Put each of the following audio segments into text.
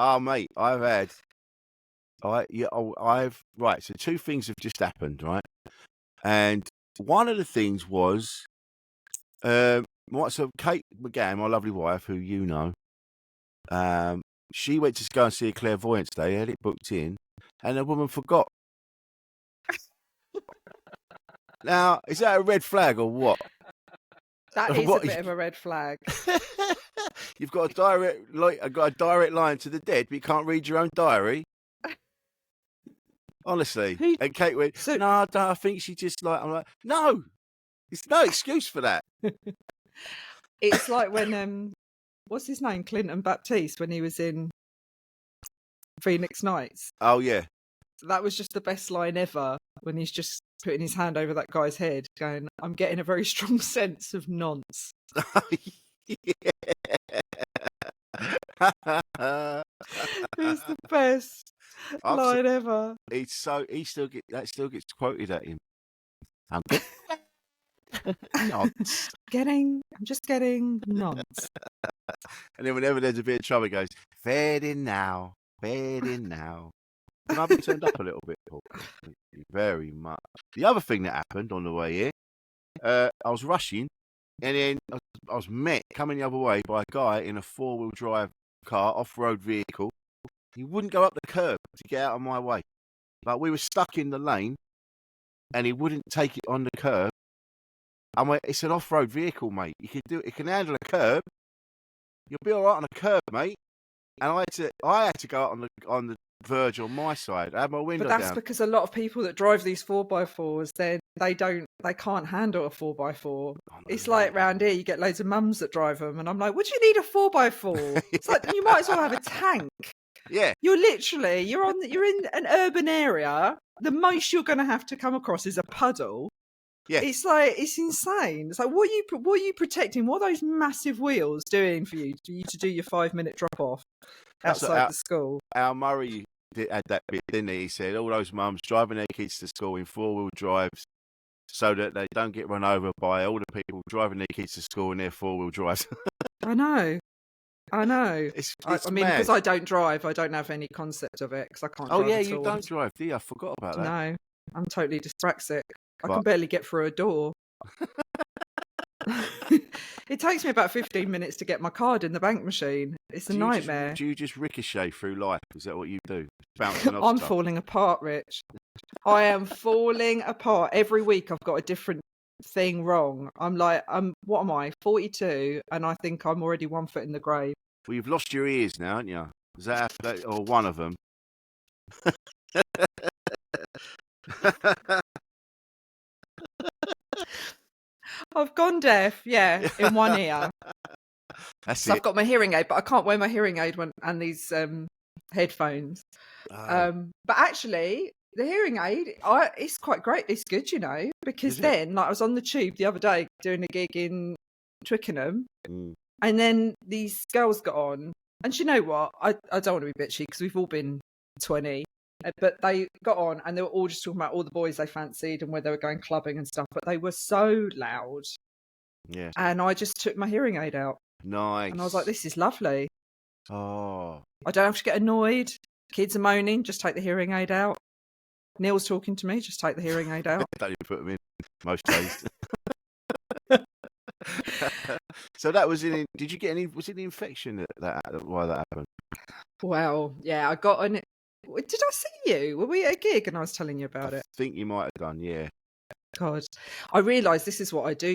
Oh, mate, right. So two things have just happened, right? And one of the things was, so Kate McGann, my lovely wife, who you know, she went to go and see a clairvoyance day, had it booked in, and the woman forgot. Now, is that a red flag or what? That is a bit of a red flag. You've got a direct line to the dead, but you can't read your own diary. Honestly. And Kate went, no, I think she just I'm like, no, it's no excuse for that. It's like when, what's his name? Clinton Baptiste, when he was in Phoenix Nights. Oh, yeah. That was just the best line ever, when he's just putting his hand over that guy's head going, I'm getting a very strong sense of nonce. It's the best line ever. That still gets quoted at him. I'm nonce. I'm just getting nonce. And then whenever there's a bit of trouble, he goes, fair in now. And I've been turned up a little bit, Paul. Very much. The other thing that happened on the way here, I was rushing, and then I was met coming the other way by a guy in a 4-wheel drive car, off-road vehicle. He wouldn't go up the curb to get out of my way. Like, we were stuck in the lane, and he wouldn't take it on the curb. I went, it's an off-road vehicle, mate. You can do it. It can handle a curb. You'll be all right on a curb, mate. And I had to go out on the verge on my side. I had my window down. But that's because a lot of people that drive these 4x4s, they can't handle a 4x4. Oh, it's like round here, you get loads of mums that drive them, and I'm like, would you need a 4x4? It's like, you might as well have a tank. Yeah. You're in an urban area. The most you're going to have to come across is a puddle. Yeah. It's like, it's insane. It's like, what are you protecting? What are those massive wheels doing for you to do your 5-minute drop off outside the school? Al Murray had that bit, didn't he? He said all those mums driving their kids to school in 4-wheel drives so that they don't get run over by all the people driving their kids to school in their 4-wheel drives. I know. It's I mean, because I don't drive, I don't have any concept of it because I can't drive. Oh, yeah, at you all. don't drive, do you? I forgot about that. No, I'm totally dyspraxic. I can barely get through a door. It takes me about 15 minutes to get my card in the bank machine. It's a nightmare. Do you just ricochet through life? Is that what you do? Bouncing off I'm stuff? falling apart, Rich. I am falling apart. Every week I've got a different thing wrong. I'm like, what am I, 42? And I think I'm already 1 foot in the grave. Well, you've lost your ears now, haven't you? Is that or one of them? I've gone deaf, in one ear. So I've got my hearing aid, but I can't wear my hearing aid and these headphones. But actually, the hearing aid, it's quite great. It's good, because then, like, I was on the tube the other day doing a gig in Twickenham, and then these girls got on, and you know what? I don't want to be bitchy because we've all been 20. But they got on and they were all just talking about all the boys they fancied and where they were going clubbing and stuff. But they were so loud. Yeah. And I just took my hearing aid out. Nice. And I was like, this is lovely. Oh. I don't have to get annoyed. Kids are moaning. Just take the hearing aid out. Neil's talking to me. Just take the hearing aid out. Don't even put them in most days. So that was did you get any, was it the infection why that happened? Well, yeah, I got an... Did I see you? Were we at a gig and I was telling you about it? I think you might have done, yeah. God, I realise this is what I do.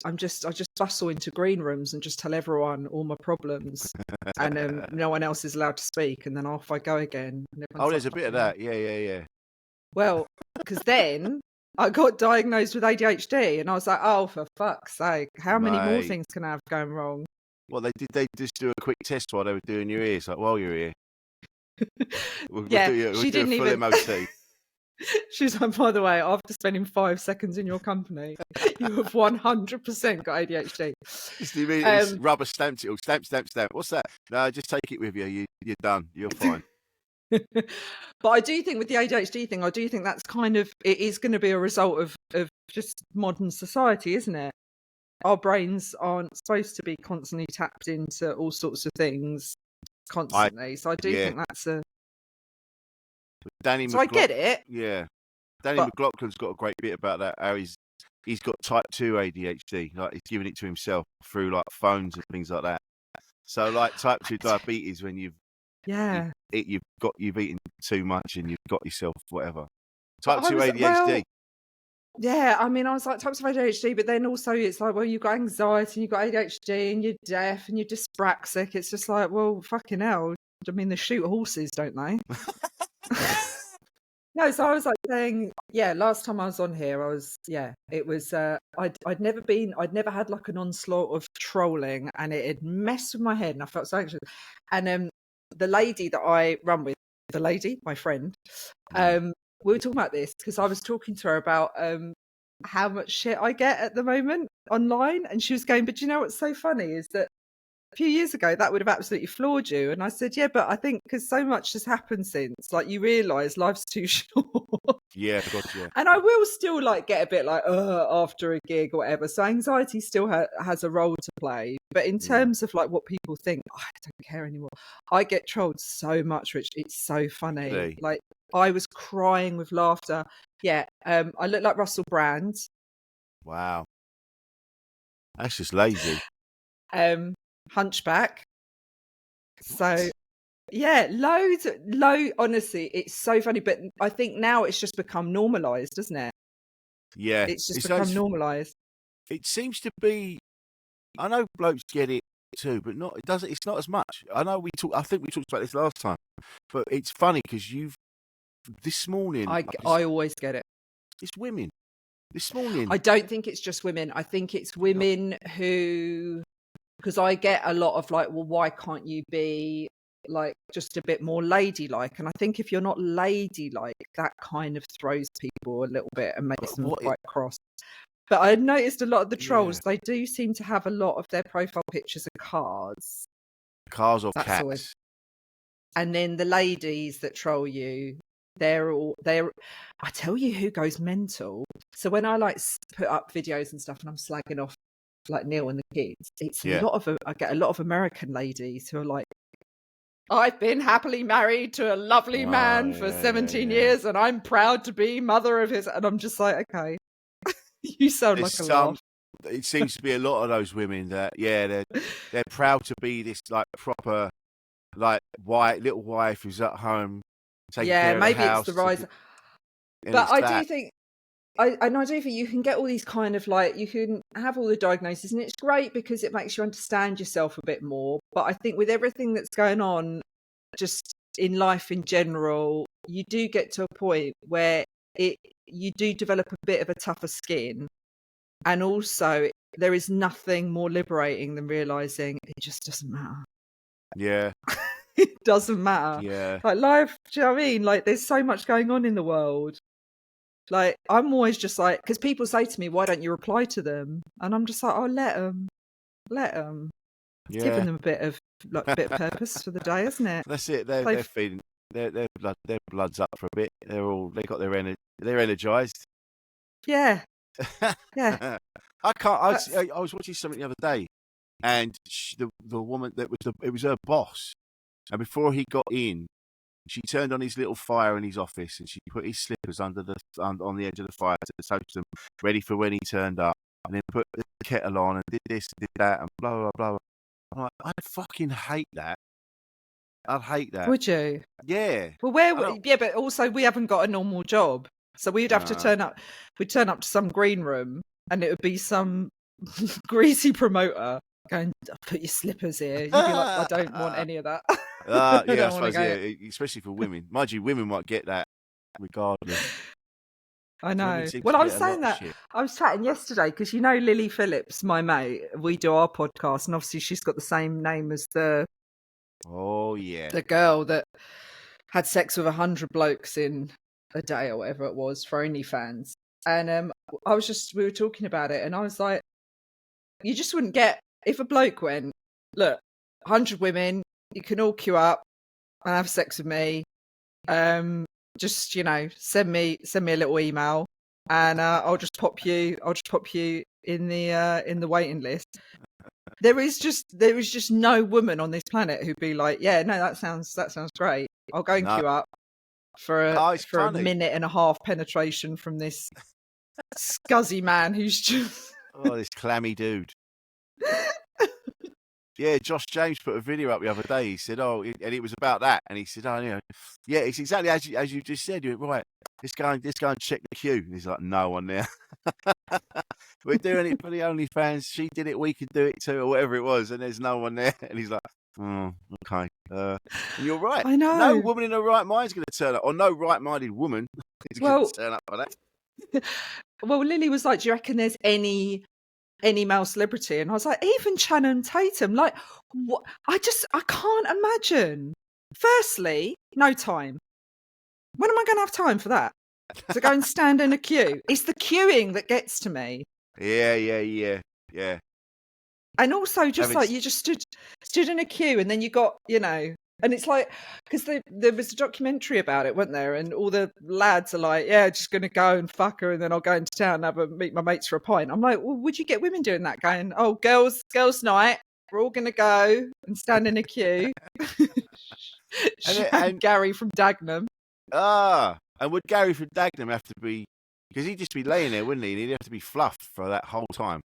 I just bustle into green rooms and just tell everyone all my problems, and no one else is allowed to speak, and then off I go again. Oh, there's a bit of that, yeah. Well, because then I got diagnosed with ADHD, and I was like, oh, for fuck's sake, how many more things can I have going wrong? Well, they just do a quick test while they were doing your ears, like while you're here. She didn't even. MOT. She's like, by the way, after spending 5 seconds in your company, you have 100% got ADHD. Just immediately rubber stamped it all. Stamp. What's that? No, just take it with you. You're done. You're fine. But I do think with the ADHD thing, I do think that's it is going to be a result of just modern society, isn't it? Our brains aren't supposed to be constantly tapped into all sorts of things. constantly. So I do think that's a. Danny So I get it. Yeah, Danny McLaughlin's got a great bit about that. How he's got type 2 ADHD. Like he's giving it to himself through like phones and things like that. So like type 2 diabetes when you've eaten too much and you've got yourself whatever. Type 2 ADHD. Well, yeah, I mean, I was like types of ADHD, but then also it's like, well, you've got anxiety, and you've got ADHD, and you're deaf, and you're dyspraxic. It's just like, well, fucking hell. I mean, they shoot horses, don't they? No, so I was like saying, last time I was on here, it was, I'd never had like an onslaught of trolling, and it had messed with my head, and I felt so anxious. And the lady that I run with, my friend, we were talking about this because I was talking to her about how much shit I get at the moment online, and she was going, but you know what's so funny is that a few years ago that would have absolutely floored you. And I said, yeah, but I think because so much has happened since, like, you realise life's too short. Yeah, gotcha. And I will still like get a bit like after a gig or whatever, so anxiety still has a role to play. But in terms of like what people think, I don't care anymore. I get trolled so much, Rich. It's so funny. Really? Like, I was crying with laughter. I look like Russell Brand. Wow, that's just lazy. Hunchback. So honestly, it's so funny, but I think now it's just become normalized, doesn't it? Yeah, it's just become normalized. It seems to be. I know blokes get it too, but it's not as much. I know I think we talked about this last time, but it's funny because this morning I always get it. It's women this morning. I don't think it's just women. I think it's women who, because I get a lot of like, well, why can't you be like just a bit more ladylike? And I think if you're not ladylike, that kind of throws people a little bit and makes them quite cross. But I noticed a lot of the trolls, they do seem to have a lot of their profile pictures of cars or cats. And then the ladies that troll you, I tell you who goes mental. So when I like put up videos and stuff and I'm slagging off like Neil and the kids, it's I get a lot of American ladies who are like, I've been happily married to a lovely man for 17 years and I'm proud to be mother of his. And I'm just like, okay, you sound like a laugh. It seems to be a lot of those women that, they're proud to be this like proper, like little wife who's at home taking care of the house. It's the rise. But I do think you can get all these kind of like, you can have all the diagnoses and it's great because it makes you understand yourself a bit more. But I think with everything that's going on just in life in general, you do get to a point where you do develop a bit of a tougher skin. And also there is nothing more liberating than realizing it just doesn't matter. Yeah. It doesn't matter. Yeah. Like life, do you know what I mean? Like there's so much going on in the world. Like I'm always just like, because people say to me, why don't you reply to them? And I'm just like, oh, let them. It's giving them a bit of purpose for the day, isn't it? That's it. They're feeding their blood's up for a bit. They got their energy. They're energized. Yeah. Yeah. I was watching something the other day, and the woman it was her boss, and before he got in, she turned on his little fire in his office, and she put his slippers on the edge of the fire to toast them, ready for when he turned up, and then put the kettle on and did this, and did that, and blah blah blah. I'm like, I'd fucking hate that. I'd hate that. Would you? Yeah. Well, but also we haven't got a normal job, so we'd have to turn up. We'd turn up to some green room, and it would be some greasy promoter going, put your slippers here. You'd be like, I don't want any of that. I suppose, especially for women. Mind you, women might get that regardless. I know. Well, I was saying that. I was chatting yesterday because Lily Phillips, my mate, we do our podcast, and obviously she's got the same name as the girl that had sex with 100 blokes in a day or whatever it was for OnlyFans. And we were talking about it, and I was like, you just wouldn't get, if a bloke went, look, 100 women, you can all queue up and have sex with me. Just send me a little email, and I'll just pop you in the waiting list. there is just no woman on this planet who'd be like, yeah, no, that sounds great. I'll go and queue up for a minute and a half penetration from this scuzzy man who's just this clammy dude. Yeah, Josh James put a video up the other day. He said, and it was about that. And he said, yeah, it's exactly as you just said. You went, right, let's go and check the queue. And he's like, no one there. We're doing it for the OnlyFans. She did it, we could do it too, or whatever it was. And there's no one there. And he's like, oh, okay. And you're right. I know. No woman in her right mind is going to turn up, or no right-minded woman is going to turn up for that. Well, Lily was like, do you reckon there's any male celebrity? And I was like, even Channing Tatum. Like, what? I can't imagine. Firstly, no time. When am I going to have time for that? To go and stand in a queue? It's the queuing that gets to me. Yeah. And also, just like you just stood in a queue, and then you got, and it's like, because there was a documentary about it, wasn't there? And all the lads are like, yeah, just going to go and fuck her, and then I'll go into town and meet my mates for a pint. I'm like, well, would you get women doing that? Going, oh, girls' night, we're all going to go and stand in a queue. and Gary from Dagenham. And would Gary from Dagenham have to be, because he'd just be laying there, wouldn't he? And he'd have to be fluffed for that whole time.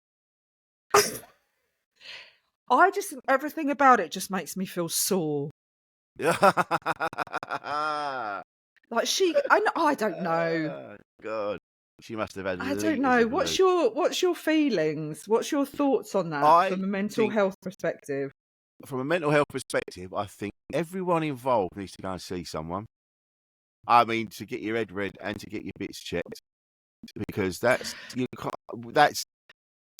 Everything about it just makes me feel sore. Like I don't know. God, she must have had. I don't know. What's your feelings? What's your thoughts on that from a mental health perspective? From a mental health perspective, I think everyone involved needs to go and see someone. I mean, to get your head read and to get your bits checked, because that's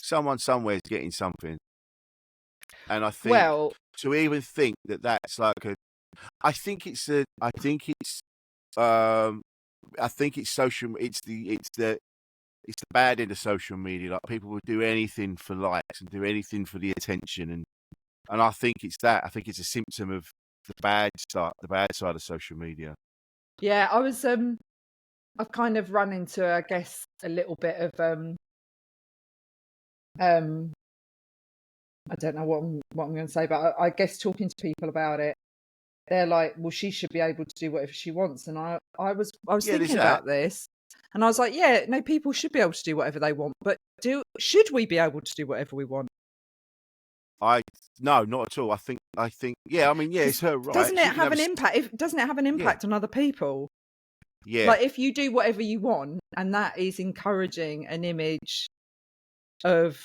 someone somewhere's getting something. And I think to even think that's like I think it's social. It's the bad end of social media. Like, people will do anything for likes and do anything for the attention, and I think it's that. I think it's a symptom of the bad side of social media. Yeah, I've kind of run into, I guess, a little bit of I don't know what I'm going to say, but I guess talking to people about it, they're like, well, she should be able to do whatever she wants. And I was thinking about this, and I was like, yeah, no, people should be able to do whatever they want, but should we be able to do whatever we want? No, not at all. I think, yeah, I mean, yeah, it's her right. Doesn't it have an impact? Doesn't it have an impact on other people? Yeah. Like, if you do whatever you want, and that is encouraging an image of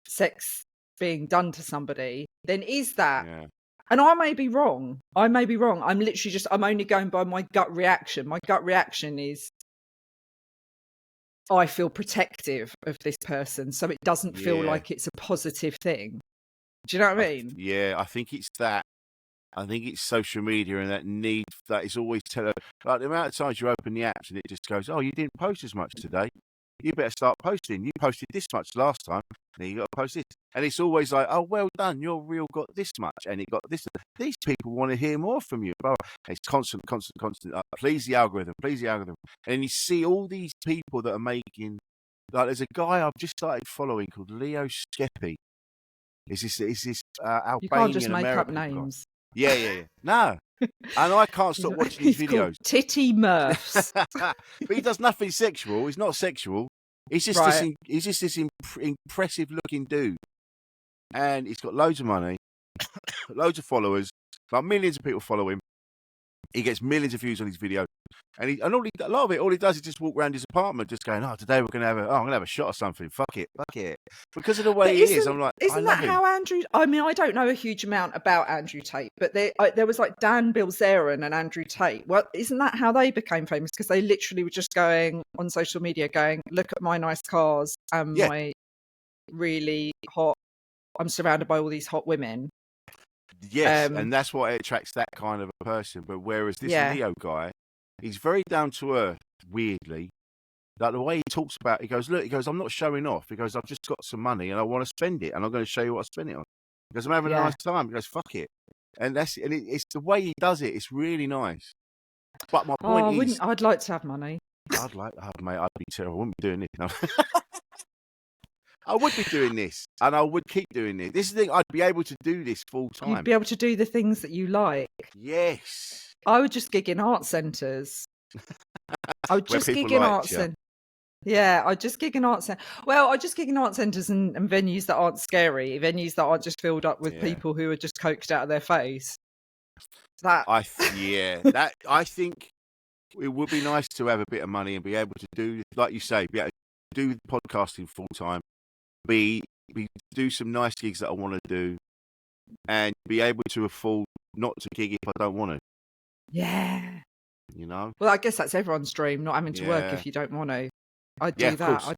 sex being done to somebody, then is that? Yeah. And I may be wrong. I'm literally I'm only going by my gut reaction. My gut reaction is, I feel protective of this person, so it doesn't feel like it's a positive thing. Do you know what I mean? Yeah, I think it's that. I think it's social media and that need that is always like the amount of times you open the apps and it just goes, oh, you didn't post as much today. You better start posting. You posted this much last time. Now you got to post this. And it's always like, oh, well done. Your reel got this much and it got this. These people want to hear more from you. It's constant. Please the algorithm. And you see all these people that are making, like, there's a guy I've just started following called Leo Skeppy. Is this Albanian? You can't just make American up names. Guy. Yeah. No. And I can't stop watching his videos. Titty Murphs. But he does nothing sexual. He's not sexual. He's just this impressive looking dude. And he's got loads of money, loads of followers, like millions of people follow him. He gets millions of views on his videos. And all he does is just walk around his apartment just going, oh, today I'm going to have a shot or something. Fuck it. Because of the way he is, I'm like, isn't that how Andrew, I mean, I don't know a huge amount about Andrew Tate, but there was like Dan Bilzerian and Andrew Tate. Well, isn't that how they became famous? Because they literally were just going on social media going, look at my nice cars and my really hot, I'm surrounded by all these hot women. Yes, and that's why it attracts that kind of a person. But whereas this Leo guy, he's very down to earth, weirdly. Like the way he talks about, he goes, I'm not showing off. He goes, I've just got some money and I want to spend it, and I'm going to show you what I spend it on. He goes, I'm having a nice time. He goes, fuck it. And it's the way he does it. It's really nice. But my point is, I'd like to have money. Mate, I'd be terrible. I wouldn't be doing it. No. I would be doing this, and I would keep doing this. This is the thing. I'd be able to do this full time. You'd be able to do the things that you like. Yes. I would just gig in art centres. I would just gig in art centres. Yeah, I just gig in art centres. Well, I just gig in art centres and venues that aren't scary, venues that aren't just filled up with people who are just coked out of their face. I think it would be nice to have a bit of money and be able to do, like you say, be able to do podcasting full time, do some nice gigs that I want to do, and be able to afford not to gig if I don't want to. Yeah. You know? Well, I guess that's everyone's dream, not having to work if you don't want to. I'd do that.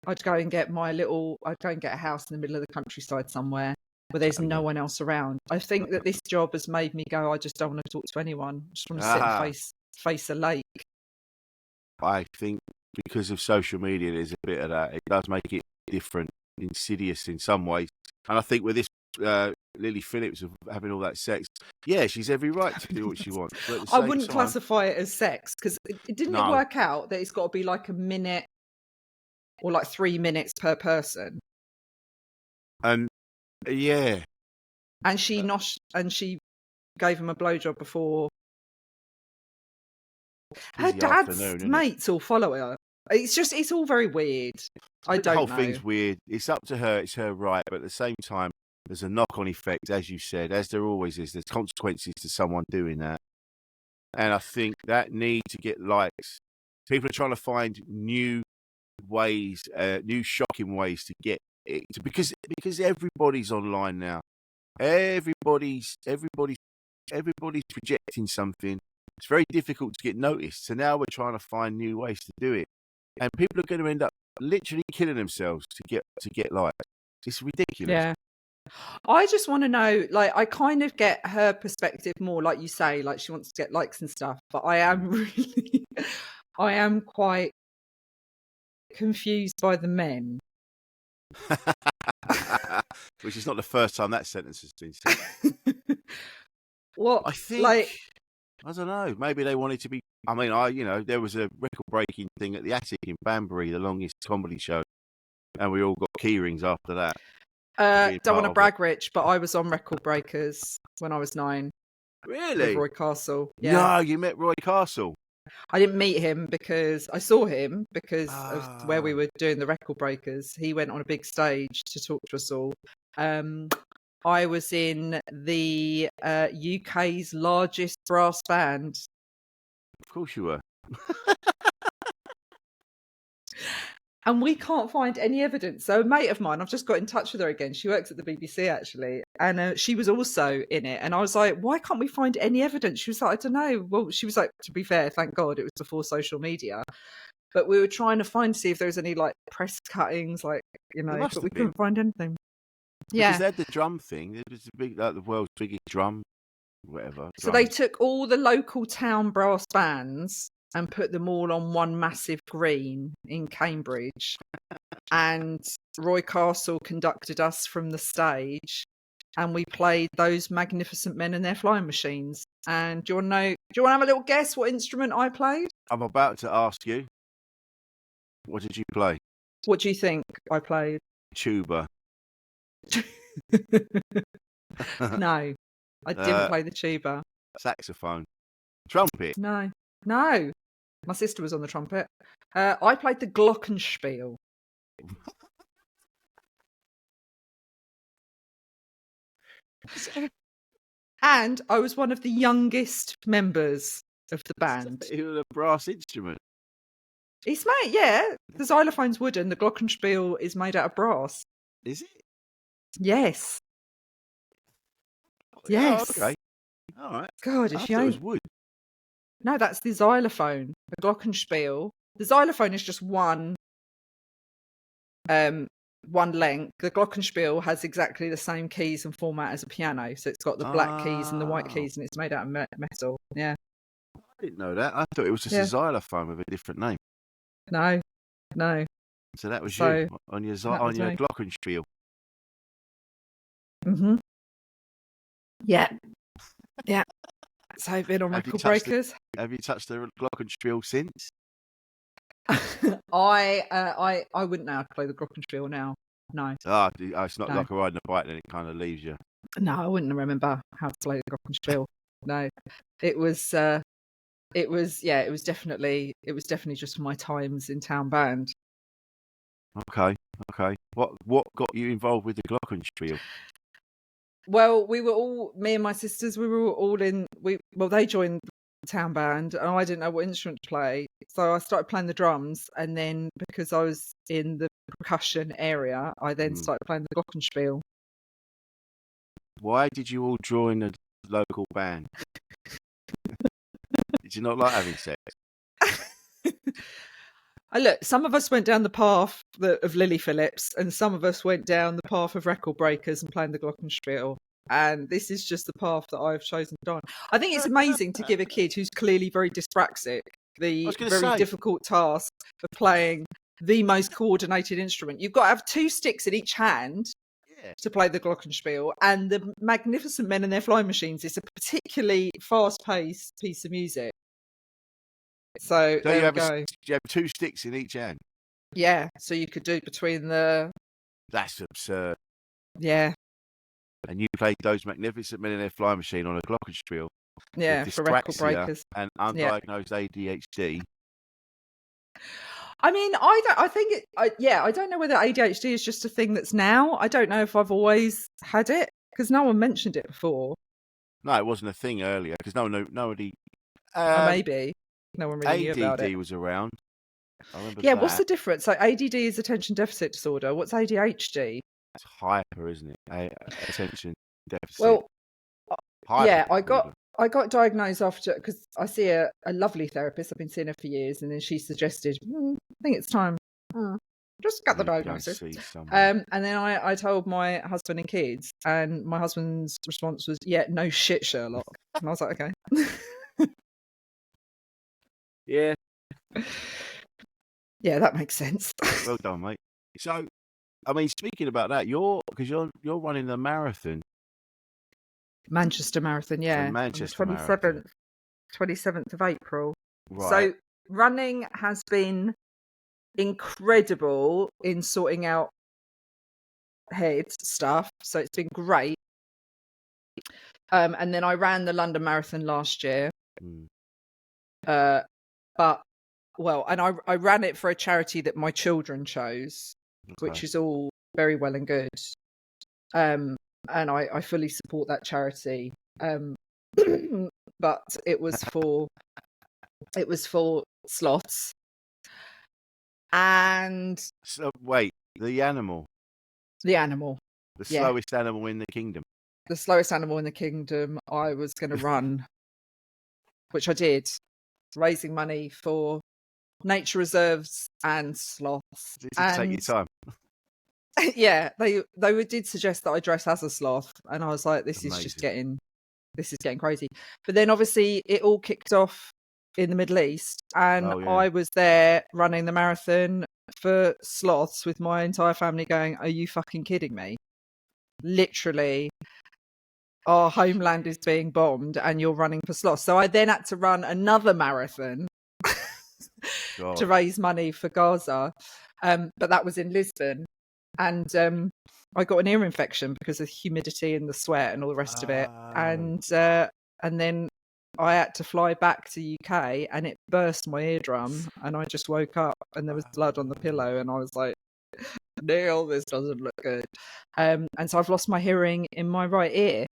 I'd go and get a house in the middle of the countryside somewhere where there's no one else around. I think that this job has made me go, I just don't want to talk to anyone. I just want to sit and face a lake. I think because of social media, there's a bit of that. It does make it different, insidious in some ways. And I think with this Lily Phillips of having all that sex, she's every right to do what she wants. But I wouldn't classify it as sex, because it didn't work out that it's got to be like a minute or like 3 minutes per person. Yeah. And she gave him a blowjob before. Her dad's mates all follow her. It's all very weird. I don't know. The whole thing's weird. It's up to her. It's her right. But at the same time, there's a knock-on effect, as you said, as there always is. There's consequences to someone doing that. And I think that need to get likes. People are trying to find new ways, new shocking ways to get it. Because everybody's online now. Everybody's projecting something. It's very difficult to get noticed. So now we're trying to find new ways to do it. And people are going to end up literally killing themselves to get likes. It's ridiculous. Yeah. I just want to know, like, I kind of get her perspective more, like you say, like she wants to get likes and stuff, but I am quite confused by the men. Which is not the first time that sentence has been said. What? I think, I don't know, maybe they wanted to be, I mean, there was a record-breaking thing at the Attic in Banbury, the longest comedy show, and we all got key rings after that. Don't want to brag, Rich, but I was on Record Breakers when I was 9. Really? With Roy Castle. Yeah. No, you met Roy Castle. I didn't meet him because I saw him because of where we were doing the Record Breakers. He went on a big stage to talk to us all. I was in the UK's largest brass band. Of course you were. And we can't find any evidence. So a mate of mine, I've just got in touch with her again. She works at the BBC, actually. And she was also in it. And I was like, why can't we find any evidence? She was like, I don't know. Well, she was like, to be fair, thank God it was before social media. But we were trying to see if there was any like press cuttings, like, but we couldn't find anything. Because they had the drum thing. It was the world's biggest drum, whatever. So they took all the local town brass bands and put them all on one massive green in Cambridge. And Roy Castle conducted us from the stage, and we played Those Magnificent Men and Their Flying Machines. And do you want to have a little guess what instrument I played? I'm about to ask you. What did you play? What do you think I played? Tuba. No, I didn't play the tuba. Saxophone. Trumpet. No. My sister was on the trumpet. I played the glockenspiel. And I was one of the youngest members of the band. It was a brass instrument. It's made, yeah. The xylophone's wooden. The glockenspiel is made out of brass. Is it? Yes. Yes. Oh, okay. All right. God, if you it was wood. No, that's the xylophone. The glockenspiel. The xylophone is just one length. The glockenspiel has exactly the same keys and format as a piano. So it's got the black keys and the white keys, and it's made out of metal. Yeah. I didn't know that. I thought it was just a xylophone with a different name. No. So that was you on your glockenspiel. Mm-hmm. Yeah. So I've been on Record Breakers. Have you touched the glockenspiel since? I wouldn't know how to play the glockenspiel now. No. It's not No. like a riding a bike, then it kind of leaves you. No, I wouldn't remember how to play the glockenspiel. No, it was definitely just my times in town band. Okay. What got you involved with the glockenspiel? Well, me and my sisters, we were all in. They joined the town band, and I didn't know what instrument to play, so I started playing the drums. And then because I was in the percussion area, I then started playing the glockenspiel. Why did you all join a local band? Did you not like having sex? Look, some of us went down the path of Lily Phillips, and some of us went down the path of record breakers and playing the glockenspiel. And this is just the path that I've chosen to go on. I think it's amazing to give a kid who's clearly very dyspraxic the very difficult task of playing the most coordinated instrument. You've got to have 2 sticks in each hand to play the glockenspiel, and the Magnificent Men and Their Flying Machines is a particularly fast-paced piece of music. So there you go. You have 2 sticks in each hand? Yeah, so you could do between the... That's absurd. Yeah. And you played those Magnificent Men in Their Flying Machine on a glockenspiel. Yeah, for record breakers. And undiagnosed ADHD. I mean, I don't know whether ADHD is just a thing that's now. I don't know if I've always had it, because no one mentioned it before. No, it wasn't a thing earlier, because nobody... maybe. No one really knew about it. ADD was around. I remember that. What's the difference? So ADD is attention deficit disorder. What's ADHD? It's hyper, isn't it? Attention deficit. Well, hyper I got diagnosed after, because I see a lovely therapist. I've been seeing her for years, and then she suggested, I think it's time. Just get the diagnosis. And then I told my husband and kids, and my husband's response was, "Yeah, no shit, Sherlock." And I was like, okay. Yeah. Yeah, that makes sense. Well done, mate. So, I mean, speaking about that, you're running the marathon. Manchester Marathon, yeah. The Manchester Marathon. 27th of April. Right. So running has been incredible in sorting out head stuff. So it's been great. And then I ran the London Marathon last year. And I ran it for a charity that my children chose, which is all very well and good. And I fully support that charity. But it was for sloths. And so wait, the animal. The slowest animal in the kingdom. The slowest animal in the kingdom. I was going to run, which I did, raising money for nature reserves and sloths. Did you take your time? Yeah, they did suggest that I dress as a sloth, and I was like, this is getting crazy. But then obviously it all kicked off in the Middle East, and I was there running the marathon for sloths with my entire family going, are you fucking kidding me? Literally, our homeland is being bombed and you're running for sloths. So I then had to run another marathon to raise money for Gaza. But that was in Lisbon. And I got an ear infection because of the humidity and the sweat and all the rest of it. And then I had to fly back to UK, and it burst my eardrum, and I just woke up and there was blood on the pillow, and I was like, Neil, this doesn't look good. And so I've lost my hearing in my right ear.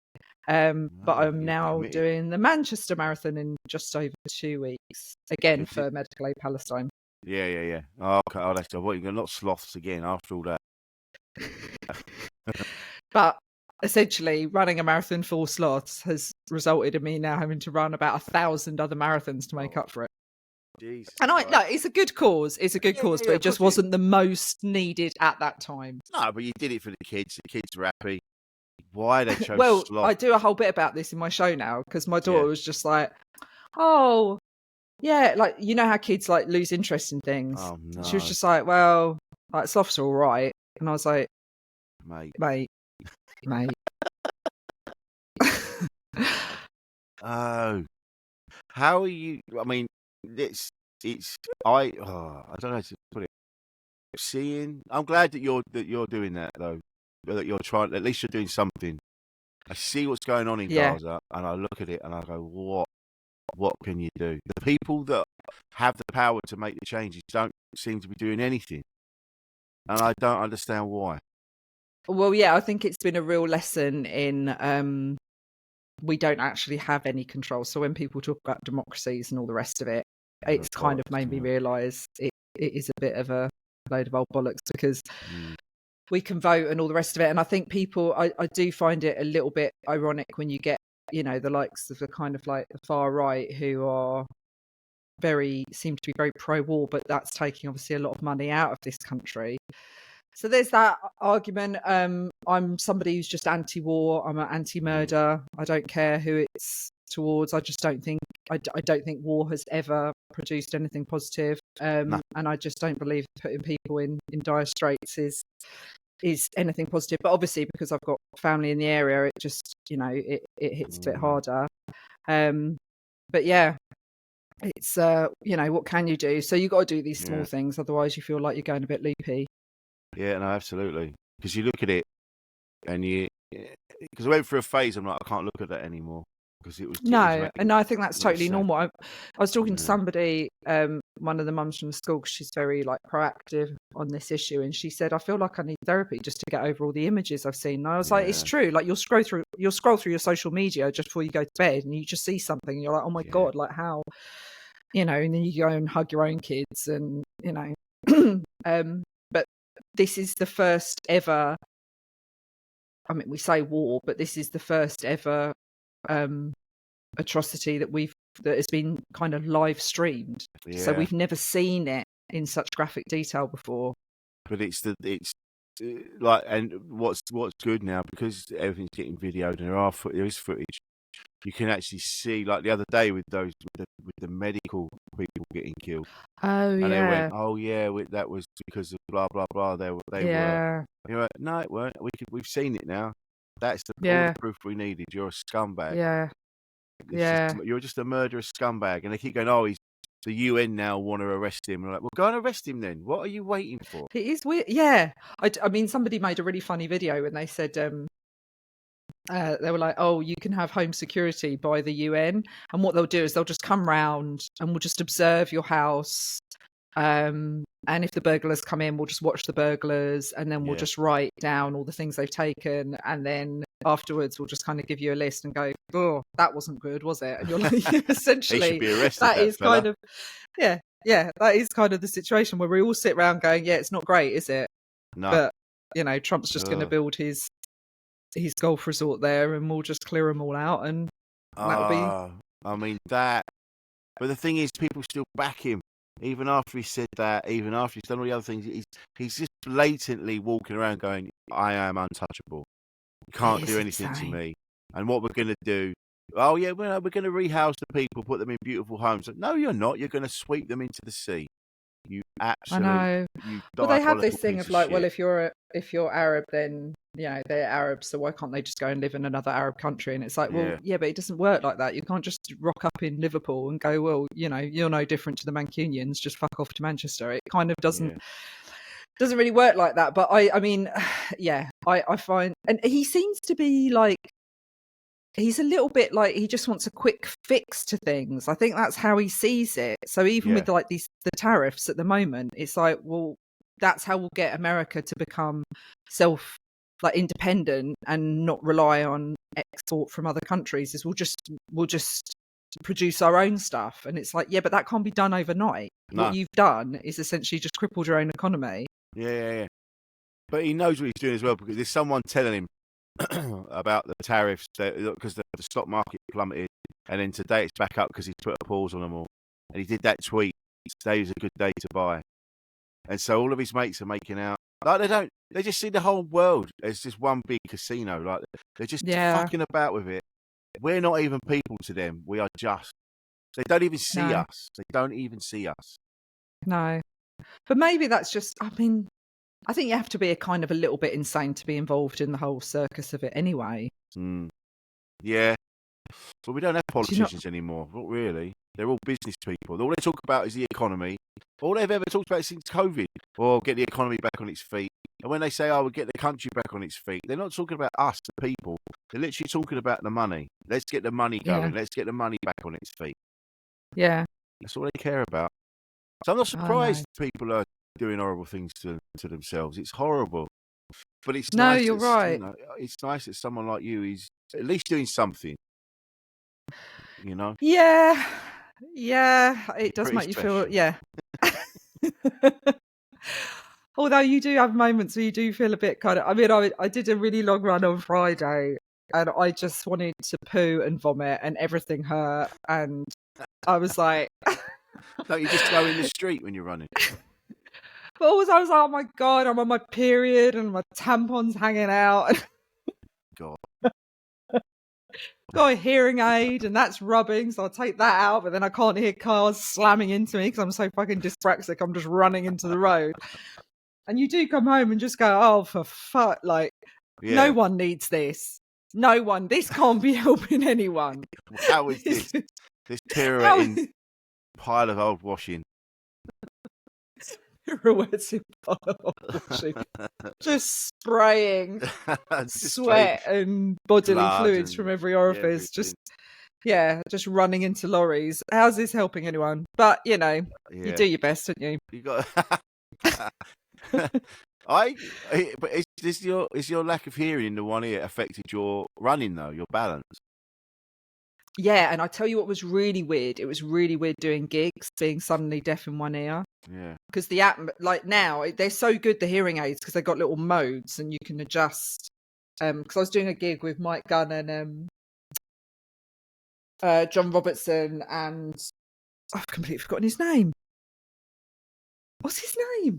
But I'm now doing the Manchester Marathon in just over 2 weeks, again for Medical Aid Palestine. Yeah. Oh, okay. Oh, that's what you're not sloths again after all that. But essentially, running a marathon for sloths has resulted in me now having to run about 1,000 other marathons to make up for it. Jesus. And it's a good cause. It's a good cause, but it just wasn't the most needed at that time. No, but you did it for the kids. The kids were happy. Why they chose sloth? I do a whole bit about this in my show now, because my daughter was just like, oh, yeah, like, you know how kids like lose interest in things. Oh, no. She was just like, well, like, sloths are all right. And I was like, mate. Oh, how are you? I mean, it's I don't know how to put it. I'm glad that you're doing that though. That you're trying. At least you're doing something. I see what's going on in Yeah. Gaza, and I look at it and I go, what can you do? The people that have the power to make the changes don't seem to be doing anything, and I don't understand why. Well, yeah, I think it's been a real lesson in we don't actually have any control. So when people talk about democracies and all the rest of it, it's kind of made me realise it is a bit of a load of old bollocks, because we can vote and all the rest of it. And I think people, I do find it a little bit ironic when you get, the likes of the kind of like the far right who are seem to be very pro-war, but that's taking obviously a lot of money out of this country. So there's that argument. I'm somebody who's just anti-war. I'm an anti-murder. I don't care who it's towards. I just don't think I don't think war has ever produced anything positive. No. And I just don't believe putting people in dire straits is anything positive. But obviously, because I've got family in the area, it just it hits a bit harder. But yeah. It's what can you do? So you got to do these small things, otherwise you feel like you're going a bit loopy. Yeah, no, absolutely. Because you look at it, and because I went through a phase, I'm like, I can't look at that anymore because it was and I think that's totally normal. I was talking to somebody, one of the mums from the school, because she's very like proactive on this issue, and she said, I feel like I need therapy just to get over all the images I've seen. And I was like, it's true. Like you'll scroll through your social media just before you go to bed, and you just see something, and you're like, oh my god, like how, and then you go and hug your own kids, and but this is the first ever, I mean, we say war, but this is the first ever atrocity that has been kind of live streamed. So we've never seen it in such graphic detail before. But it's like, and what's good now, because everything's getting videoed and there is footage. You can actually see, like the other day with the medical people getting killed. Oh, and yeah. they went, oh yeah, that was because of blah blah blah. They were. You're like, no, it weren't. We've seen it now. That's all the proof we needed. You're a scumbag. Yeah. You're just a murderous scumbag. And they keep going, oh, the UN now want to arrest him. And I'm like, well, go and arrest him then. What are you waiting for? It is weird. Yeah. I mean, somebody made a really funny video when they said, they were like, oh, you can have home security by the UN. And what they'll do is they'll just come round and we'll just observe your house. And if the burglars come in, we'll just watch the burglars, and then we'll just write down all the things they've taken. And then afterwards, we'll just kind of give you a list and go, oh, that wasn't good, was it? And you're like, essentially, he should be arrested, that is fella. Kind of, that is kind of the situation where we all sit around going, yeah, it's not great, is it? No. But, Trump's just going to build his golf resort there, and we'll just clear them all out. And that'll be. I mean, that. But the thing is, people still back him. Even after he said that, even after he's done all the other things, he's just blatantly walking around going, I am untouchable. You can't do anything to me. And what we're going to do, oh yeah, we're going to rehouse the people, put them in beautiful homes. No, you're not. You're going to sweep them into the sea. You absolute. I know. Well, they have this thing of like, well, if you're Arab, then they're Arabs, so why can't they just go and live in another Arab country? And it's like, well, yeah, but it doesn't work like that. You can't just rock up in Liverpool and go, well, you're no different to the Mancunians, just fuck off to Manchester. It kind of doesn't really work like that. But I mean, I find, and he seems to be like, he's a little bit like he just wants a quick fix to things. I think that's how he sees it. So even with like the tariffs at the moment, it's like, well, that's how we'll get America to become independent and not rely on export from other countries. Is we'll just produce our own stuff. And it's like, yeah, but that can't be done overnight. No. What you've done is essentially just crippled your own economy. Yeah. But he knows what he's doing as well, because there's someone telling him about the tariffs, because the stock market plummeted, and then today it's back up because he's put a pause on them all. And he did that tweet, today is a good day to buy. And so all of his mates are making out like they just see the whole world as just one big casino. Like they're just fucking about with it. We're not even people to them. We are just. They don't even see us. They don't even see us. No. But maybe that's just, I mean, I think you have to be a kind of a little bit insane to be involved in the whole circus of it anyway. Yeah. But we don't have politicians anymore. Not really. They're all business people. All they talk about is the economy. All they've ever talked about since COVID, or get the economy back on its feet. And when they say, "Oh, we'll get the country back on its feet," they're not talking about us, the people. They're literally talking about the money. Let's get the money going. Let's get the money back on its feet. Yeah. That's all they care about. So I'm not surprised people are doing horrible things to themselves. It's horrible. But it's No, nice. you're right. It's nice that someone like you is at least doing something. Yeah, it does make you feel. Yeah. Although you do have moments where you do feel a bit kind of. I mean, I did a really long run on Friday, and I just wanted to poo and vomit, and everything hurt, and I was like, "Don't you just go in the street when you're running?" But also I was like, "Oh my God, I'm on my period and my tampon's hanging out." God. Got a hearing aid and that's rubbing, so I'll take that out, but then I can't hear cars slamming into me because I'm so fucking dyspraxic. I'm just running into the road. And you do come home and just go, "Oh, for fuck, no one needs this. No one. This can't be helping anyone." How is this? This pirouetting pile of old washing. Pirouetting pile of washing. Just spraying sweat and bodily fluids from every orifice. Just running into lorries. How's this helping anyone? But, you do your best, don't you? You got... But is your lack of hearing in the one ear affected your running though, your balance? Yeah, and I tell you what was really weird. It was really weird doing gigs, being suddenly deaf in one ear. Yeah. Because now they're so good, the hearing aids, because they've got little modes and you can adjust. Because I was doing a gig with Mike Gunn and John Robertson, and I've completely forgotten his name. What's his name?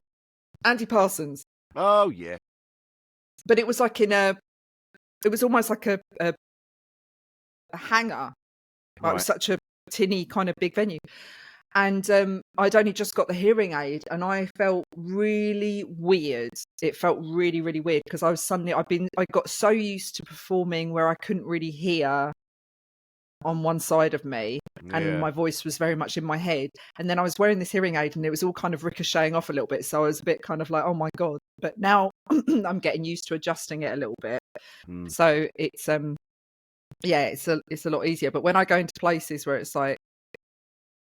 Andy Parsons. Oh yeah. But it was like it was almost like a hangar. Right. It was such a tinny kind of big venue. And I'd only just got the hearing aid and I felt really weird. It felt really, really weird because I got so used to performing where I couldn't really hear on one side of me and my voice was very much in my head. And then I was wearing this hearing aid and it was all kind of ricocheting off a little bit. So I was a bit kind of like, oh my God. But now I'm getting used to adjusting it a little bit. So it's it's a lot easier. But when I go into places where it's like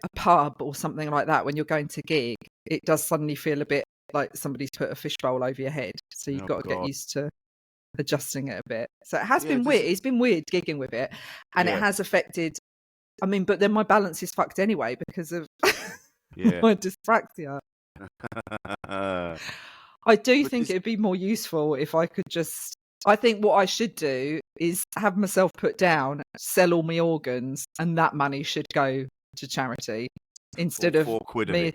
a pub or something like that, when you're going to gig, it does suddenly feel a bit like somebody's put a fishbowl over your head. So you've got to get used to adjusting it a bit. So it has been weird. It's been weird gigging with it, and it has affected. I mean, but then my balance is fucked anyway because of my dyspraxia. I do think it'd be more useful if I could just. I think what I should do is have myself put down, sell all my organs, and that money should go to charity instead of £4 me.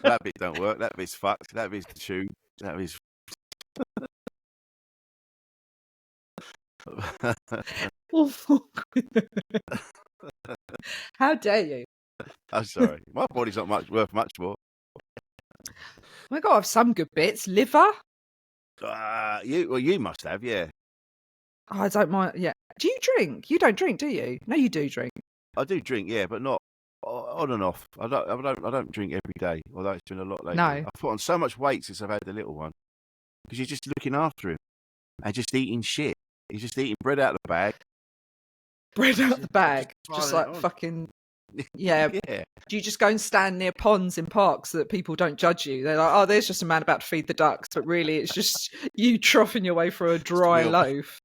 That bit don't work. That bit's fucked. That bit's the tune. That bit's. How dare you? I'm sorry. My body's not worth much more. I got to have some good bits. Liver. You must have, yeah. Oh, I don't mind. Yeah. Do you drink? You don't drink, do you? No, you do drink. I do drink, yeah, but not on and off. I don't drink every day. Although it's been a lot lately. No. I've put on so much weight since I've had the little one because you're just looking after him and just eating shit. He's just eating bread out of the bag. Bread out of the bag, just like fucking. Yeah. Yeah. Do you just go and stand near ponds in parks so that people don't judge you? They're like, oh, there's just a man about to feed the ducks, but really it's just you troughing your way through a dry loaf.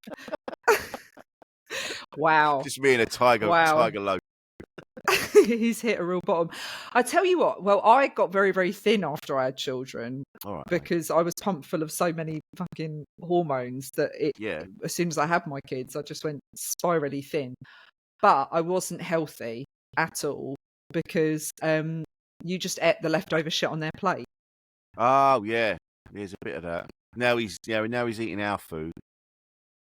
Wow. Just being a tiger loaf. He's hit a real bottom. I tell you what, well, I got very, very thin after I had children because I was pumped full of so many fucking hormones that as soon as I had my kids, I just went spirally thin. But I wasn't healthy at all because you just ate the leftover shit on their plate. Oh yeah, there's a bit of that. Now he's eating our food.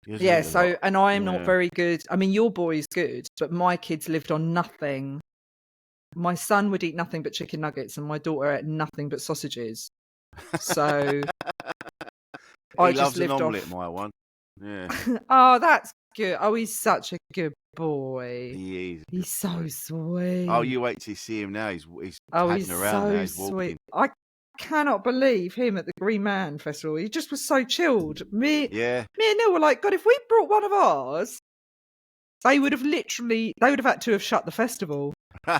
Yeah, so and I am not very good. I mean, your boy's good, but my kids lived on nothing. My son would eat nothing but chicken nuggets, and my daughter ate nothing but sausages. So I just lived an omelette, my one. Yeah. Oh, that's good. Oh, he's such a good boy. He is. He's so sweet. Oh, you wait till you see him now. He's he's around so now. He's sweet. walking. I cannot believe him at the Green Man Festival. He just was so chilled. Me and Neil were like, God, if we brought one of ours, they would have had to have shut the festival. Yeah,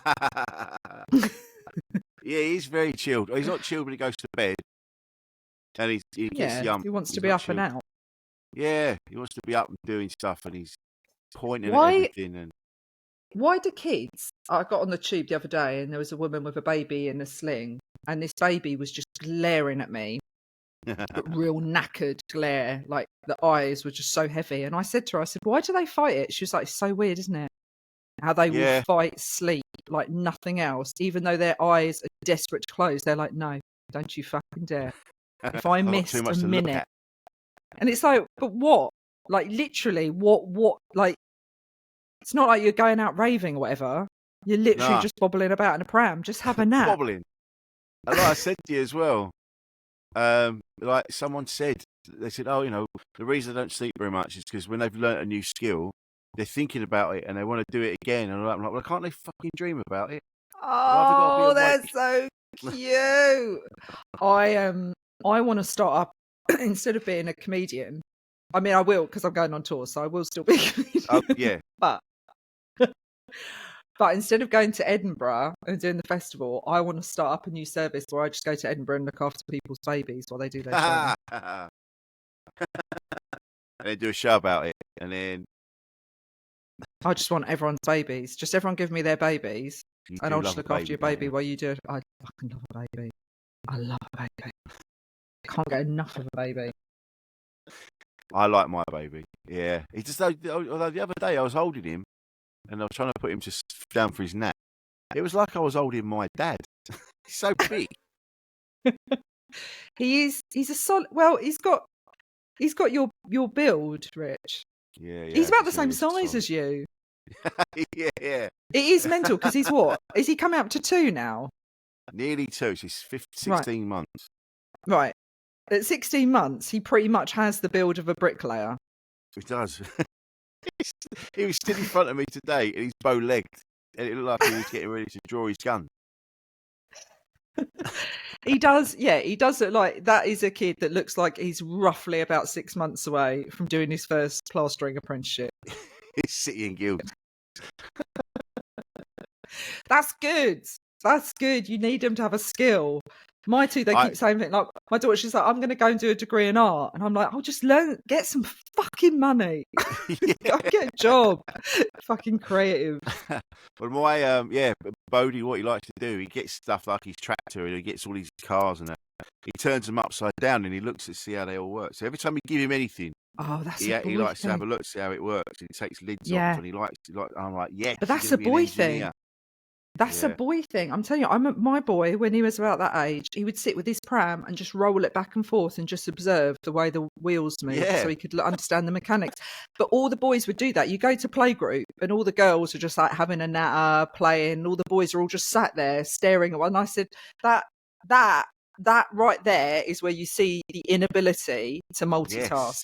he's very chilled. He's not chilled when he goes to bed. And he gets the he wants he's to be not up chilled. and out. Yeah, he wants to be up and doing stuff, and he's pointing at everything. And why do kids? I got on the tube the other day, and there was a woman with a baby in a sling, and this baby was just glaring at me, but real knackered glare, like the eyes were just so heavy. And I said to her, why do they fight it? She was like, it's so weird, isn't it? How they will fight sleep like nothing else, even though their eyes are desperate to close. They're like, no, don't you fucking dare. If I missed a minute. And it's like, but what? Like, literally, what? Like, it's not like you're going out raving or whatever. You're literally just bobbling about in a pram. Just have a nap. Bobbling. And like I said to you as well, like someone said, they said, oh, the reason they don't sleep very much is because when they've learnt a new skill, they're thinking about it and they want to do it again. And I'm like, well, can't they fucking dream about it? Oh, that's so cute. I want to start up instead of being a comedian. I mean, I will because I'm going on tour, so I will still be a comedian. Oh, yeah. But instead of going to Edinburgh and doing the festival, I want to start up a new service where I just go to Edinburgh and look after people's babies while they do their show. And then do a show about it, and then I just want everyone's babies. Just everyone give me their babies, and I'll just look after your baby while you do it. I fucking love a baby. I love a baby. I can't get enough of a baby. I like my baby. Yeah. He just, although the other day I was holding him and I was trying to put him down for his nap. It was like I was holding my dad. He's so big. He's a solid. Well, he's got your build, Rich. Yeah. He's about the same size as you. Yeah. It is mental because he's what? Is he coming up to 2 now? Nearly 2. So he's 16 months. Right. At 16 months, he pretty much has the build of a bricklayer. He does. He was still in front of me today and he's bow-legged. And it looked like he was getting ready to draw his gun. He does look like that is a kid that looks like he's roughly about 6 months away from doing his first plastering apprenticeship. He's City and Guilds. That's good. That's good. You need him to have a skill. My two, they keep saying things like, my daughter, she's like, I'm going to go and do a degree in art. And I'm like, I'll just get some fucking money. Go get a job. Fucking creative. But my, Bodie, what he likes to do, he gets stuff like his tractor and he gets all these cars and that. He turns them upside down and he looks to see how they all work. So every time we give him anything, he likes to have a look, see how it works. He takes lids off and he likes, I'm like, yes. But that's a boy thing. That's a boy thing. I'm telling you, my boy, when he was about that age, he would sit with his pram and just roll it back and forth and just observe the way the wheels move so he could understand the mechanics. But all the boys would do that. You go to playgroup and all the girls are just like having a natter, playing. All the boys are all just sat there staring at one. And I said, that right there is where you see the inability to multitask.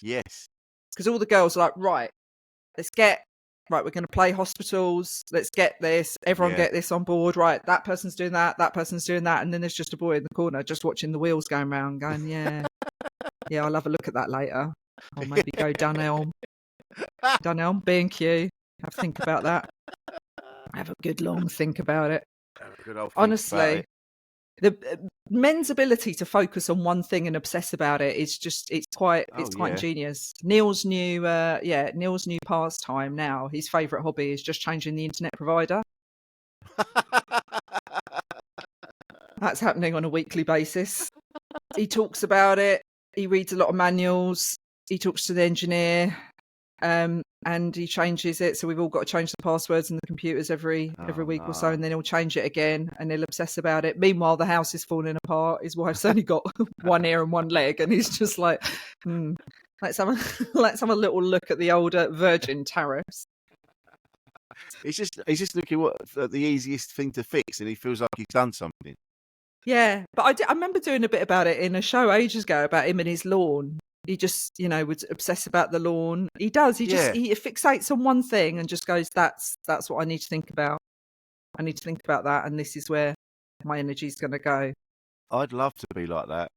Yes. Because all the girls are like, right, we're going to play hospitals. Let's get this. Everyone get this on board. Right, that person's doing that. That person's doing that. And then there's just a boy in the corner just watching the wheels going round going, yeah, I'll have a look at that later. Or maybe go Dunelm, B&Q. Have a think about that. Have a good long think about it. Honestly, the men's ability to focus on one thing and obsess about it is just it's quite ingenious. Neil's new pastime now, his favourite hobby is just changing the internet provider. That's happening on a weekly basis. He talks about it, he reads a lot of manuals, he talks to the engineer, and he changes it. So we've all got to change the passwords in the computers every week or so, and then he'll change it again and he'll obsess about it. Meanwhile, the house is falling apart. His wife's only got one ear and one leg, and he's just like, let's have a little look at the older Virgin tariffs. He's just looking at the easiest thing to fix, and he feels like he's done something. Yeah, but I remember doing a bit about it in a show ages ago about him and his lawn. He just, would obsess about the lawn. He does. He fixates on one thing and just goes, that's what I need to think about. I need to think about that, and this is where my energy's going to go. I'd love to be like that.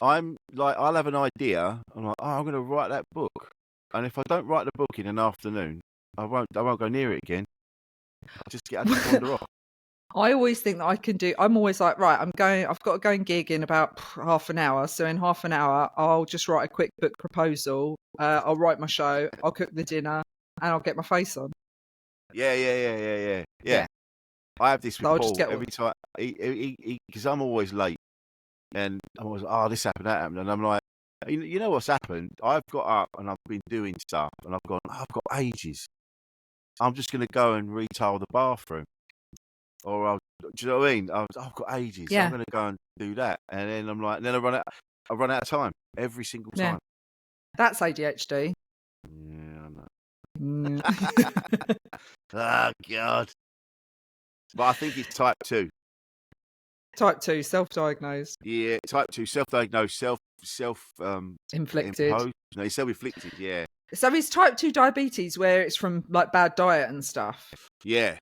I'm like, I'll have an idea. I'm like, I'm going to write that book. And if I don't write the book in an afternoon, I won't go near it again. I just wander off. I always think that I can do. I'm always like, right, I've got to go and gig in about half an hour. So in half an hour, I'll just write a quick book proposal. I'll write my show. I'll cook the dinner, and I'll get my face on. Yeah. I have this with I'll Paul just get every time. Because I'm always late, and I'm always, this happened, that happened, and I'm like, you know what's happened? I've got up and I've been doing stuff, and I've gone, I've got ages. I'm just going to go and retile the bathroom. Or do you know what I mean? I've got ages. Yeah. I'm going to go and do that, and then I'm like, then I run out of time every single time. That's ADHD. Yeah, I know. Oh God! But I think it's type 2. Type 2, self-diagnosed. Yeah, type 2, self-diagnosed, inflicted. Imposed. No, self-inflicted. Yeah. So is type 2 diabetes where it's from like bad diet and stuff? Yeah.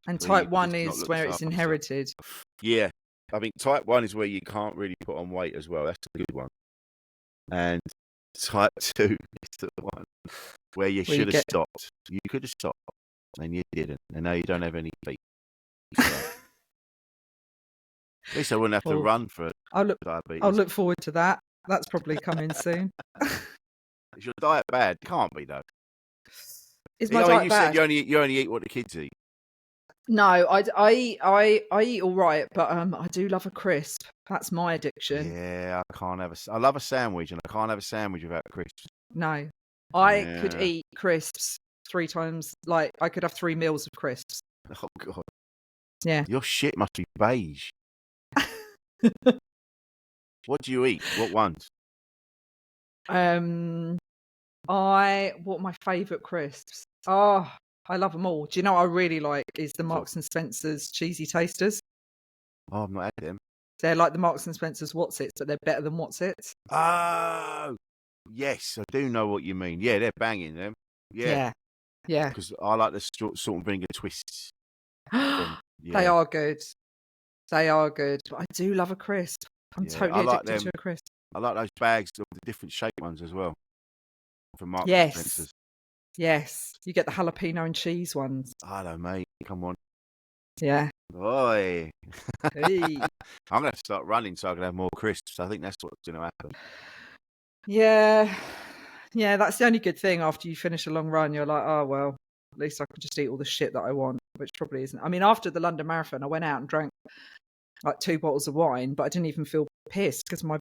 And type 1 is where it's inherited. Yeah. I mean, type 1 is where you can't really put on weight as well. That's a good one. And type 2 is the one where you should have stopped. You could have stopped, and you didn't. And now you don't have any feet. So, at least I wouldn't have to run for diabetes. I'll look forward to that. That's probably coming soon. Is your diet bad? Can't be, though. Is my diet bad? Said you only eat what the kids eat. No, I eat all right, but I do love a crisp. That's my addiction. Yeah, I love a sandwich, and I can't have a sandwich without crisps. No, I could eat crisps 3 times. Like, I could have 3 meals of crisps. Oh God. Yeah. Your shit must be beige. What do you eat? What ones? What are my favourite crisps? Oh, I love them all. Do you know what I really like is the Marks and Spencer's cheesy tasters? Oh, I've not had them. They're like the Marks and Spencer's What's-Its, but they're better than What's-Its. Oh, yes, I do know what you mean. Yeah, they're banging them. Yeah. Because I like the salt and vinegar twists. They are good. They are good. But I do love a crisp. I'm totally addicted to a crisp. I like those bags of the different shaped ones as well. From Marks and Spencer's. Yes. You get the jalapeno and cheese ones. Hello, mate. Come on. Yeah. Oi. Hey. I'm going to start running so I can have more crisps. I think that's what's going to happen. Yeah. Yeah, that's the only good thing. After you finish a long run, you're like, oh, well, at least I can just eat all the shit that I want, which probably isn't. I mean, after the London Marathon, I went out and drank like 2 bottles of wine, but I didn't even feel pissed because my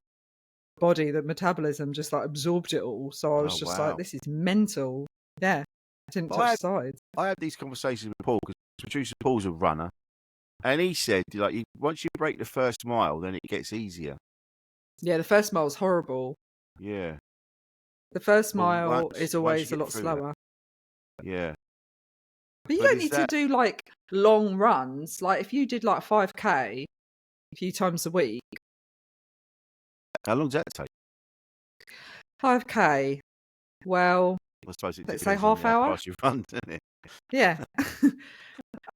body, the metabolism just like absorbed it all. So I was like, this is mental. Yeah. I didn't touch sides. I had these conversations with Paul because producer Paul's a runner. And he said, like, once you break the first mile, then it gets easier. Yeah, the first mile's horrible. Yeah. The first mile is always a lot slower. Yeah. But you don't need to do like long runs. Like if you did like 5K a few times a week. How long does that take? 5K. Well, I suppose let's say half hour. How fast you run, doesn't it? Yeah.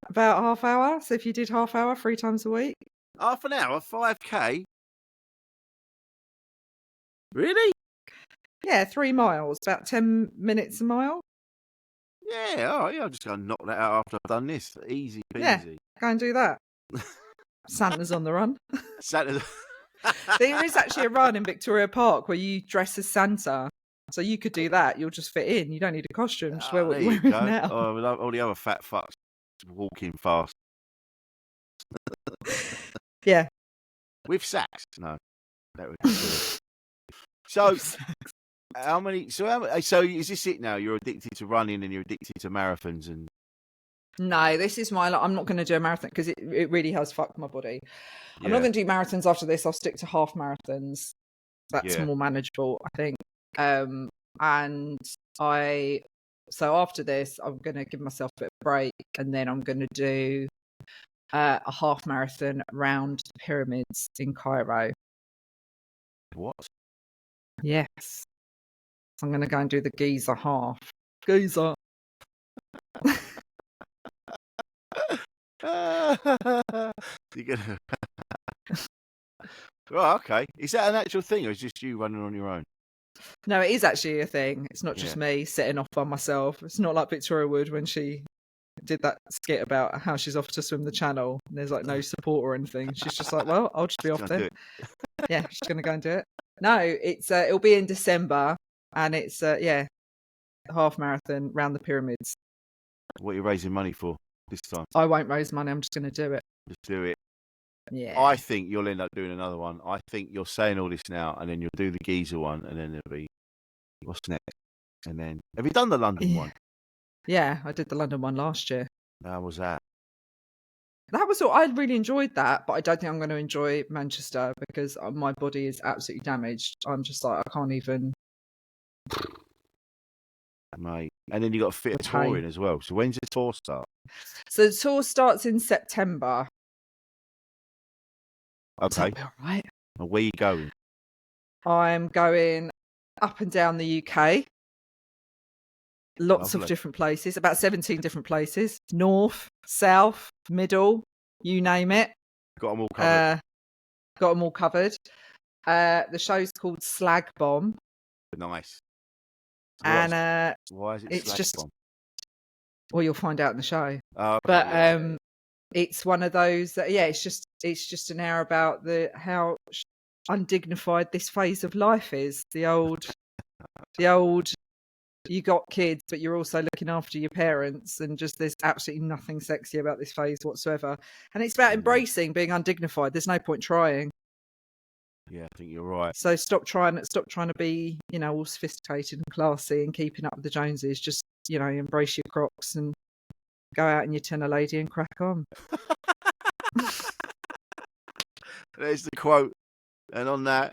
About half hour. So if you did half hour 3 times a week. Half an hour, 5K? Really? Yeah, 3 miles, about 10 minutes a mile. Yeah, all right. I'm just going to knock that out after I've done this. Easy peasy. Yeah, go and do that. Santa's on the run. Santa. There is actually a run in Victoria Park where you dress as Santa. So you could do that. You'll just fit in. You don't need a costume. Just wear what you're wearing now. Oh, all the other fat fucks walking fast. Yeah. With sacks? No. That would be silly. So, so is this it now? You're addicted to running and you're addicted to marathons and... No, this is I'm not going to do a marathon because it really has fucked my body. I'm not going to do marathons after this. I'll stick to half marathons. That's more manageable, I think. So after this, I'm going to give myself a bit of a break, and then I'm going to do a half marathon around the pyramids in Cairo. What? Yes. I'm going to go and do the geezer half. Geezer. You're gonna... Well, okay. Is that an actual thing, or is it just you running on your own? No, it is actually a thing. It's not just me setting off by myself. It's not like Victoria Wood when she did that skit about how she's off to swim the channel and there's like no support or anything. She's just like, well, I'll just be off then. Yeah, she's going to go and do it. No, it's it'll be in December, and it's half marathon round the pyramids. What are you raising money for this time? I won't raise money. I'm just going to do it. Just do it. Yeah. I think you'll end up doing another one. I think you're saying all this now, and then you'll do the geezer one, and then there'll be what's next. And then, have you done the London one? Yeah, I did the London one last year. How was that? That was all. I really enjoyed that, but I don't think I'm going to enjoy Manchester because my body is absolutely damaged. I'm just like, I can't even. Mate. And then you got to fit a tour in as well. So when's the tour start? So the tour starts in September. Okay. All right. And where are you going? I'm going up and down the UK. Lots of different places, about 17 different places. North, south, middle, you name it. Got them all covered. The show's called Slagbomb. Nice. And why is it it's just Slagbomb? Well, you'll find out in the show. Oh, okay, but it's one of those that it's just an hour about how undignified this phase of life is. The old you got kids, but you're also looking after your parents, and just there's absolutely nothing sexy about this phase whatsoever. And it's about embracing being undignified. There's no point trying. Yeah, I think you're right. So stop trying to be, all sophisticated and classy and keeping up with the Joneses. Just, embrace your Crocs and go out in your tenor lady and crack on. There's the quote. And on that,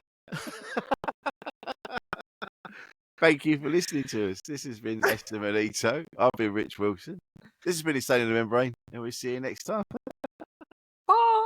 thank you for listening to us. This has been Esther Manito. I've been Rich Wilson. This has been Insane in the Membrane, and we'll see you next time. Bye.